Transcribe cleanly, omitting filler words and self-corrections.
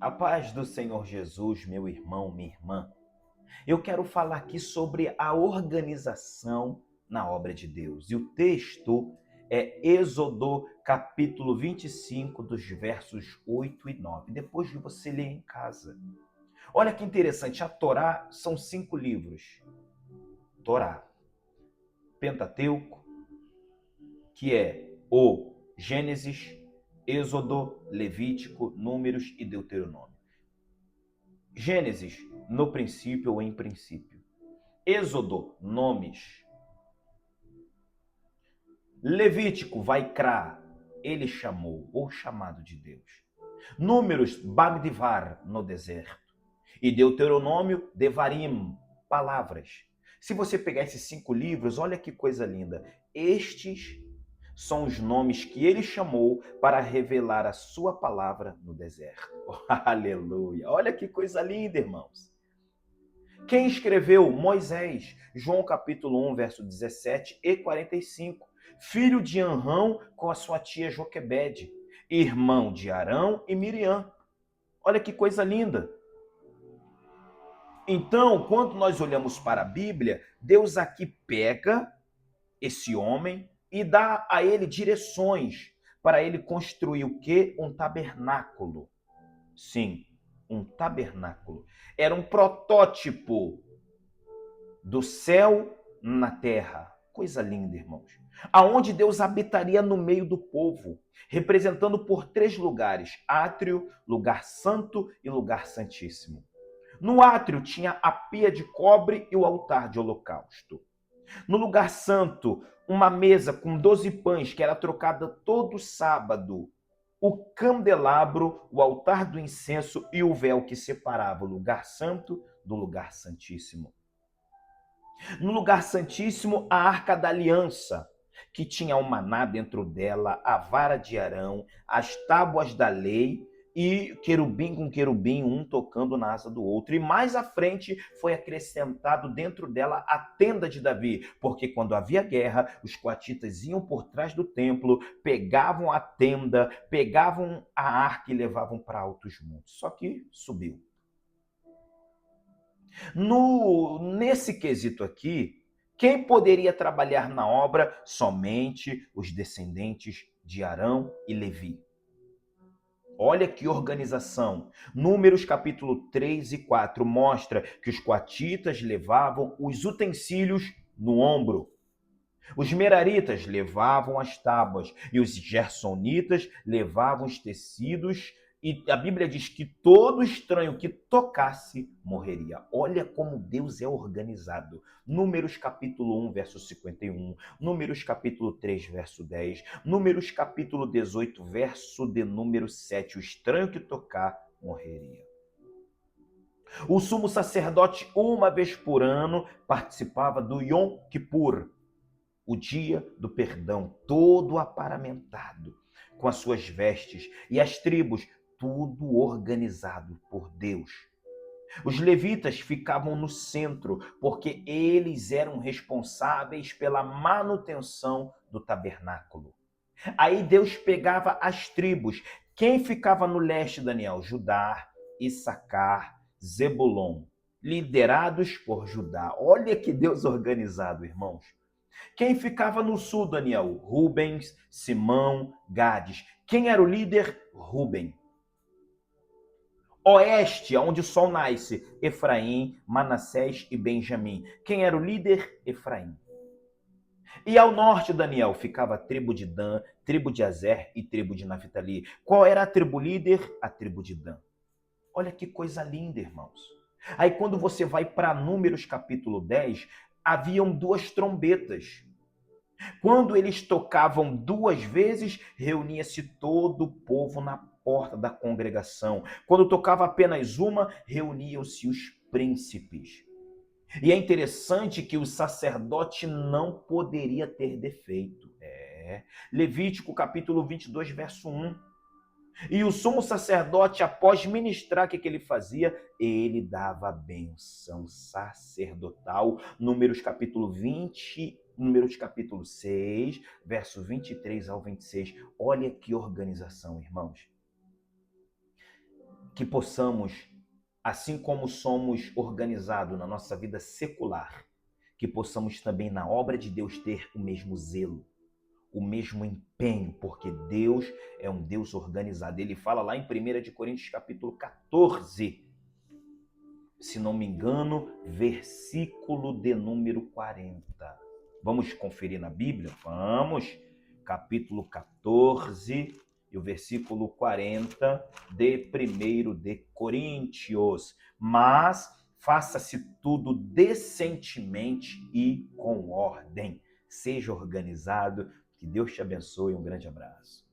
A paz do Senhor Jesus, meu irmão, minha irmã. Eu quero falar aqui sobre a organização na obra de Deus. E o texto é Êxodo, capítulo 25, dos versos 8 e 9. Depois de você ler em casa. Olha que interessante, a Torá são 5 livros. Torá, Pentateuco, que é o Gênesis, Êxodo, Levítico, Números e Deuteronômio. Gênesis, no princípio ou em princípio. Êxodo, nomes. Levítico, Vaikra, ele chamou, ou chamado de Deus. Números, Bamidbar, no deserto. E Deuteronômio, Devarim, palavras. Se você pegar esses 5 livros, olha que coisa linda. Estes são os nomes que ele chamou para revelar a sua palavra no deserto. Aleluia! Olha que coisa linda, irmãos. Quem escreveu? Moisés, João capítulo 1, verso 17 e 45. Filho de Anrão com a sua tia Joquebede, irmão de Arão e Miriam. Olha que coisa linda. Então, quando nós olhamos para a Bíblia, Deus aqui pega esse homem e dá a ele direções para ele construir o quê? Um tabernáculo. Sim, um tabernáculo. Era um protótipo do céu na terra. Coisa linda, irmãos. Aonde Deus habitaria no meio do povo, representando por 3 lugares: átrio, lugar santo e lugar santíssimo. No átrio tinha a pia de cobre e o altar de holocausto. No lugar santo, uma mesa com 12 pães que era trocada todo sábado. O candelabro, o altar do incenso e o véu que separava o lugar santo do lugar santíssimo. No lugar santíssimo, a arca da aliança, que tinha o maná dentro dela, a vara de Arão, as tábuas da lei e querubim com querubim, um tocando na asa do outro. E mais à frente foi acrescentado dentro dela a tenda de Davi, porque quando havia guerra, os coatitas iam por trás do templo, pegavam a tenda, pegavam a arca e levavam para altos montes. Só que subiu. Nesse quesito aqui, quem poderia trabalhar na obra? Somente os descendentes de Arão e Levi. Olha que organização. Números capítulo 3 e 4 mostra que os coatitas levavam os utensílios no ombro. Os meraritas levavam as tábuas e os gersonitas levavam os tecidos, e a Bíblia diz que todo estranho que tocasse morreria. Olha como Deus é organizado. Números capítulo 1, verso 51, Números capítulo 3, verso 10, Números capítulo 18, verso de número 7. O estranho que tocar morreria. O sumo sacerdote, uma vez por ano, participava do Yom Kippur, o dia do perdão, todo aparamentado, com as suas vestes, e as tribos, tudo organizado por Deus. Os levitas ficavam no centro, porque eles eram responsáveis pela manutenção do tabernáculo. Aí Deus pegava as tribos. Quem ficava no leste, Daniel? Judá, Issacar, Zebulon, liderados por Judá. Olha que Deus organizado, irmãos. Quem ficava no sul, Daniel? Rubens, Simão, Gades. Quem era o líder? Ruben. Oeste, onde o sol nasce, Efraim, Manassés e Benjamim. Quem era o líder? Efraim. E ao norte, Daniel, ficava a tribo de Dan, tribo de Azer e tribo de Naftali. Qual era a tribo líder? A tribo de Dan. Olha que coisa linda, irmãos. Aí quando você vai para Números capítulo 10, haviam 2 trombetas. Quando eles tocavam 2 vezes, reunia-se todo o povo na porta da congregação. Quando tocava apenas uma, reuniam-se os príncipes. E é interessante que o sacerdote não poderia ter defeito. Levítico capítulo 22, verso 1. E o sumo sacerdote, após ministrar, o que ele fazia? Ele dava a bênção sacerdotal. Números capítulo 20, Números capítulo 6, verso 23 ao 26. Olha que organização, irmãos. que possamos, assim como somos organizados na nossa vida secular, que possamos também na obra de Deus ter o mesmo zelo, o mesmo empenho, porque Deus é um Deus organizado. Ele fala lá em 1 de Coríntios capítulo 14, se não me engano, versículo de número 40. Vamos conferir na Bíblia? Vamos. Capítulo 14 e o versículo 40 de 1 de Coríntios. Mas faça-se tudo decentemente e com ordem. Seja organizado. Que Deus te abençoe. Um grande abraço.